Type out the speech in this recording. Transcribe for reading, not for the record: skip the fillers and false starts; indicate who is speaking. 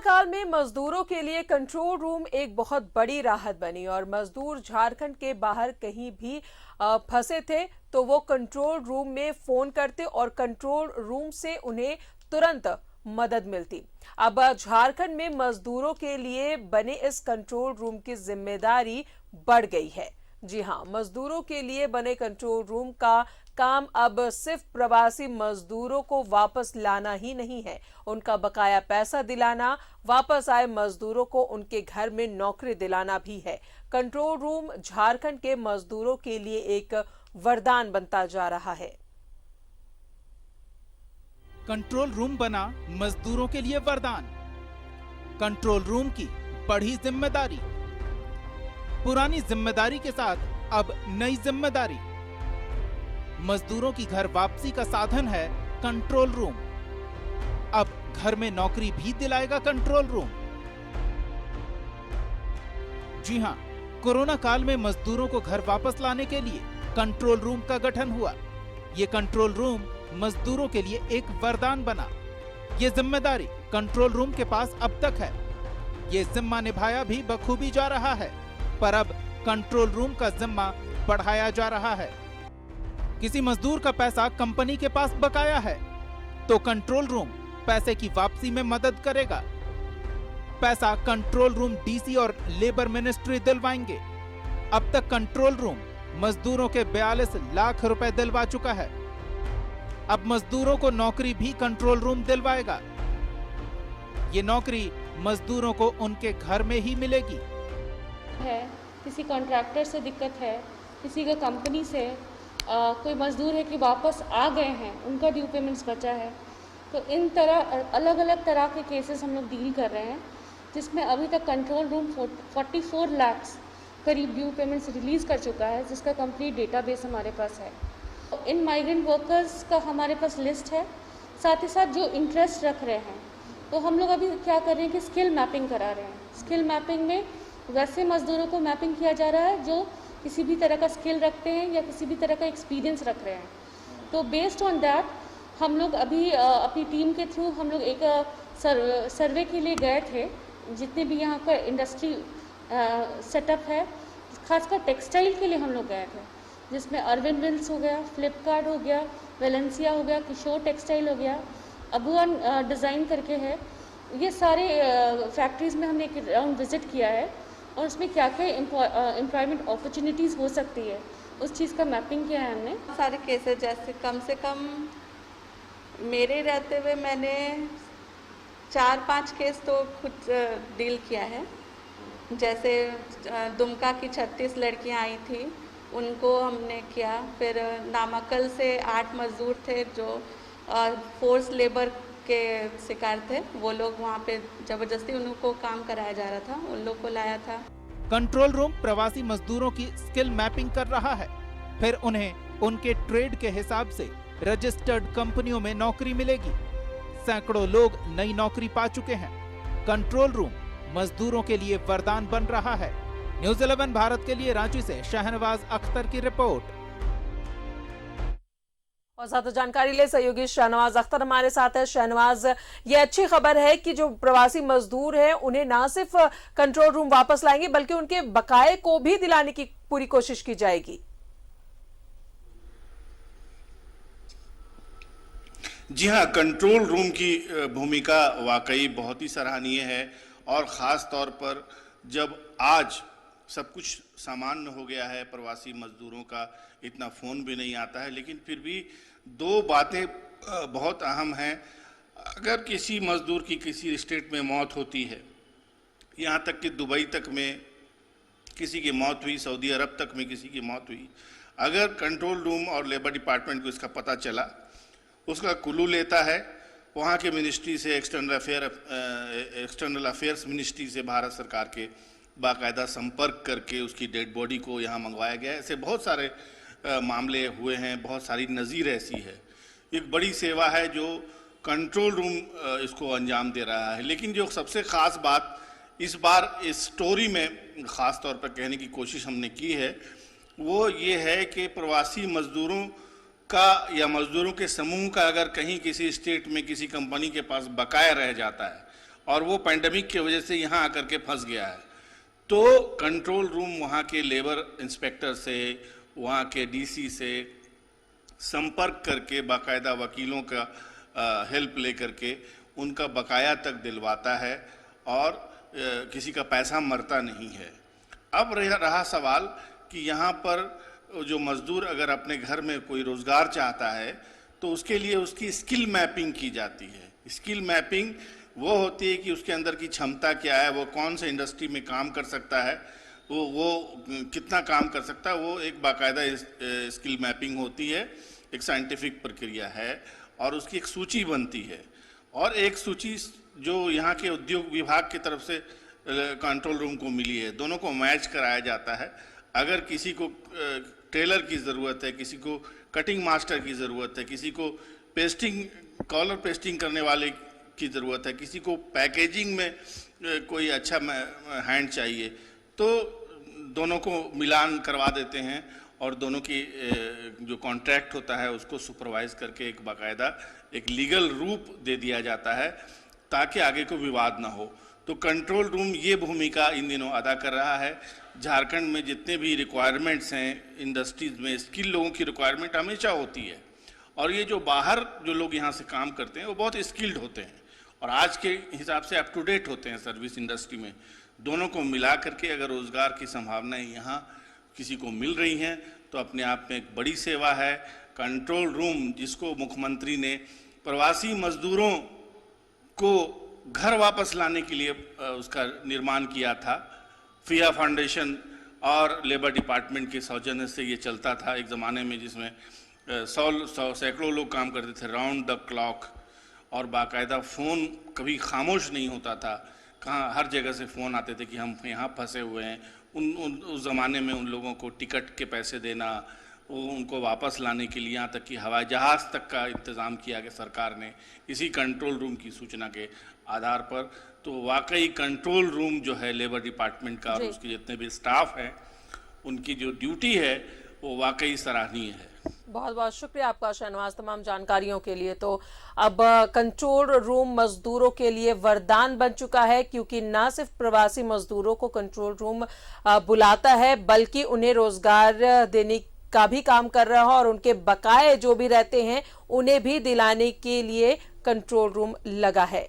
Speaker 1: काल में मजदूरों के लिए कंट्रोल रूम एक बहुत बड़ी राहत बनी और मजदूर झारखंड के बाहर कहीं भी फंसे थे तो वो कंट्रोल रूम में फोन करते और कंट्रोल रूम से उन्हें तुरंत मदद मिलती। अब झारखंड में मजदूरों के लिए बने इस कंट्रोल रूम की जिम्मेदारी बढ़ गई है। जी हां, मजदूरों के लिए बने कंट्रोल रूम का काम अब सिर्फ प्रवासी मजदूरों को वापस लाना ही नहीं है, उनका बकाया पैसा दिलाना, वापस आए मजदूरों को उनके घर में नौकरी दिलाना भी है। कंट्रोल रूम झारखंड के मजदूरों के लिए एक वरदान बनता जा रहा है।
Speaker 2: कंट्रोल रूम बना मजदूरों के लिए वरदान। कंट्रोल रूम की बढ़ी जिम्मेदारी, पुरानी जिम्मेदारी के साथ अब नई जिम्मेदारी। मजदूरों की घर वापसी का साधन है कंट्रोल रूम। अब घर में नौकरी भी दिलाएगा कंट्रोल रूम। जी हां, कोरोना काल में मजदूरों को घर वापस लाने के लिए कंट्रोल रूम का गठन हुआ। ये कंट्रोल रूम मजदूरों के लिए एक वरदान बना। ये जिम्मेदारी कंट्रोल रूम के पास अब तक है। ये जिम्मा निभाया भी बखूबी जा रहा है, पर अब कंट्रोल रूम का जिम्मा बढ़ाया जा रहा है। किसी मजदूर का पैसा कंपनी के पास बकाया है तो कंट्रोल रूम पैसे की वापसी में मदद करेगा। पैसा कंट्रोल रूम डीसी और लेबर मिनिस्ट्री दिलवाएंगे। अब तक कंट्रोल रूम मजदूरों के 42 लाख रुपए दिलवा चुका है। अब मजदूरों को नौकरी भी कंट्रोल रूम दिलवाएगा। ये नौकरी मजदूरों को उनके घर में ही मिलेगी।
Speaker 3: है, किसी कॉन्ट्रैक्टर से दिक्कत है, किसी का कंपनी से कोई मजदूर है कि वापस आ गए हैं, उनका ड्यू पेमेंट्स बचा है, तो इन तरह अलग अलग तरह के केसेस हम लोग डील कर रहे हैं, जिसमें अभी तक कंट्रोल रूम 44 लाख करीब ड्यू पेमेंट्स रिलीज़ कर चुका है, जिसका कंप्लीट डेटाबेस हमारे पास है। इन माइग्रेंट वर्कर्स का हमारे पास लिस्ट है, साथ ही साथ जो इंटरेस्ट रख रहे हैं, तो हम लोग अभी क्या कर रहे हैं कि स्किल मैपिंग करा रहे हैं। स्किल मैपिंग में वैसे मजदूरों को मैपिंग किया जा रहा है जो किसी भी तरह का स्किल रखते हैं या किसी भी तरह का एक्सपीरियंस रख रहे हैं। तो बेस्ड ऑन दैट हम लोग अभी अपनी टीम के थ्रू हम लोग एक सर्वे के लिए गए थे, जितने भी यहाँ का इंडस्ट्री सेटअप है, खासकर टेक्सटाइल के लिए हम लोग गए थे, जिसमें अरविंद विल्स हो गया, फ्लिपकार्ट हो गया, वेलेंसिया हो गया, किशोर टेक्सटाइल हो गया, अबुआन डिज़ाइन करके है। ये सारे फैक्ट्रीज़ में हमने एक राउंड विज़िट किया है और उसमें क्या क्या एम्प्लॉयमेंट अपॉर्चुनिटीज़ हो सकती है, उस चीज़ का मैपिंग किया है हमने।
Speaker 4: सारे केसेस जैसे कम से कम मेरे रहते हुए मैंने 4-5 केस तो खुद डील किया है। जैसे दुमका की 36 लड़कियां आई थी, उनको हमने किया। फिर नामाकल से 8 मजदूर थे जो फोर्स लेबर के शिकार थे, वो लोग वहाँ पे जबरदस्ती उनको काम कराया जा रहा था, उन लोग को लाया था।
Speaker 2: कंट्रोल रूम प्रवासी मजदूरों की स्किल मैपिंग कर रहा है, फिर उन्हें उनके ट्रेड के हिसाब से रजिस्टर्ड कंपनियों में नौकरी मिलेगी। सैकड़ों लोग नई नौकरी पा चुके हैं। कंट्रोल रूम मजदूरों के लिए वरदान बन रहा है। न्यूज़ 11 भारत के लिए रांची से शहनवाज अख्तर की रिपोर्ट।
Speaker 1: और ज्यादा जानकारी ले सहयोगी शहनवाज अख्तर हमारे साथ है। शहनवाज, ये अच्छी खबर है कि जो प्रवासी मजदूर हैं उन्हें ना सिर्फ कंट्रोल रूम वापस लाएंगे बल्कि उनके बकाये को भी दिलाने की पूरी कोशिश की जाएगी।
Speaker 5: जी हाँ, कंट्रोल रूम की भूमिका वाकई बहुत ही सराहनीय है और ख़ास तौर पर जब आज सब कुछ सामान्य हो गया है, प्रवासी मजदूरों का इतना फ़ोन भी नहीं आता है, लेकिन फिर भी दो बातें बहुत अहम हैं। अगर किसी मजदूर की किसी स्टेट में मौत होती है, यहाँ तक कि दुबई तक में किसी की मौत हुई, सऊदी अरब तक में किसी की मौत हुई, अगर कंट्रोल रूम और लेबर डिपार्टमेंट को इसका पता चला, उसका कुल्लू लेता है, वहाँ के मिनिस्ट्री से एक्सटर्नल अफेयर्स मिनिस्ट्री से भारत सरकार के बाकायदा संपर्क करके उसकी डेड बॉडी को यहाँ मंगवाया गया है। ऐसे बहुत सारे मामले हुए हैं, बहुत सारी नज़ीर ऐसी है। एक बड़ी सेवा है जो कंट्रोल रूम इसको अंजाम दे रहा है। लेकिन जो सबसे ख़ास बात इस बार इस स्टोरी में ख़ास तौर पर कहने की कोशिश हमने की है, वो ये है कि प्रवासी मज़दूरों का या मज़दूरों के समूह का अगर कहीं किसी स्टेट में किसी कंपनी के पास बकाया रह जाता है और वो पैंडेमिक की वजह से यहाँ आकर के फंस गया है। तो कंट्रोल रूम वहाँ के लेबर इंस्पेक्टर से, वहाँ के डीसी से संपर्क करके बाकायदा वकीलों का हेल्प लेकर के उनका बकाया तक दिलवाता है और किसी का पैसा मरता नहीं है। अब रहा सवाल कि यहाँ पर जो मजदूर अगर अपने घर में कोई रोजगार चाहता है तो उसके लिए उसकी स्किल मैपिंग की जाती है। स्किल मैपिंग वो होती है कि उसके अंदर की क्षमता क्या है, वो कौन से इंडस्ट्री में काम कर सकता है, वो कितना काम कर सकता है, वो एक बाकायदा स्किल मैपिंग होती है, एक साइंटिफिक प्रक्रिया है और उसकी एक सूची बनती है। और एक सूची जो यहाँ के उद्योग विभाग की तरफ से कंट्रोल रूम को मिली है, दोनों को मैच कराया जाता है। अगर किसी को टेलर की ज़रूरत है, किसी को कटिंग मास्टर की ज़रूरत है, किसी को पेस्टिंग कॉलर पेस्टिंग करने वाले की ज़रूरत है, किसी को पैकेजिंग में कोई अच्छा हैंड चाहिए, तो दोनों को मिलान करवा देते हैं और दोनों की जो कॉन्ट्रैक्ट होता है उसको सुपरवाइज करके एक बाकायदा एक लीगल रूप दे दिया जाता है ताकि आगे कोई विवाद ना हो। तो कंट्रोल रूम ये भूमिका इन दिनों अदा कर रहा है। झारखंड में जितने भी रिक्वायरमेंट्स हैं इंडस्ट्रीज़ में, स्किल लोगों की रिक्वायरमेंट हमेशा होती है और ये जो बाहर जो लोग यहाँ से काम करते हैं वो बहुत स्किल्ड होते हैं और आज के हिसाब से अप टू डेट होते हैं सर्विस इंडस्ट्री में। दोनों को मिला करके अगर रोज़गार की संभावनाएं यहाँ किसी को मिल रही हैं तो अपने आप में एक बड़ी सेवा है। कंट्रोल रूम जिसको मुख्यमंत्री ने प्रवासी मजदूरों को घर वापस लाने के लिए उसका निर्माण किया था, फिया फाउंडेशन और लेबर डिपार्टमेंट के सौजन्य से ये चलता था एक ज़माने में जिसमें सैकड़ों लोग काम करते थे राउंड द क्लॉक और बाकायदा फ़ोन कभी खामोश नहीं होता था। कहाँ हर जगह से फ़ोन आते थे कि हम यहाँ फंसे हुए हैं। उस ज़माने में उन लोगों को टिकट के पैसे देना, उनको वापस लाने के लिए यहाँ तक कि हवाई जहाज़ तक का इंतज़ाम किया गया सरकार ने इसी कंट्रोल रूम की सूचना के आधार पर। तो वाकई कंट्रोल रूम जो है लेबर डिपार्टमेंट का और उसके जितने भी स्टाफ हैं उनकी जो ड्यूटी है वो वाकई सराहनीय है।
Speaker 1: बहुत बहुत शुक्रिया आपका शहनवाज तमाम जानकारियों के लिए। तो अब कंट्रोल रूम मजदूरों के लिए वरदान बन चुका है क्योंकि न सिर्फ प्रवासी मजदूरों को कंट्रोल रूम बुलाता है बल्कि उन्हें रोजगार देने का भी काम कर रहा है और उनके बकाये जो भी रहते हैं उन्हें भी दिलाने के लिए कंट्रोल रूम लगा है।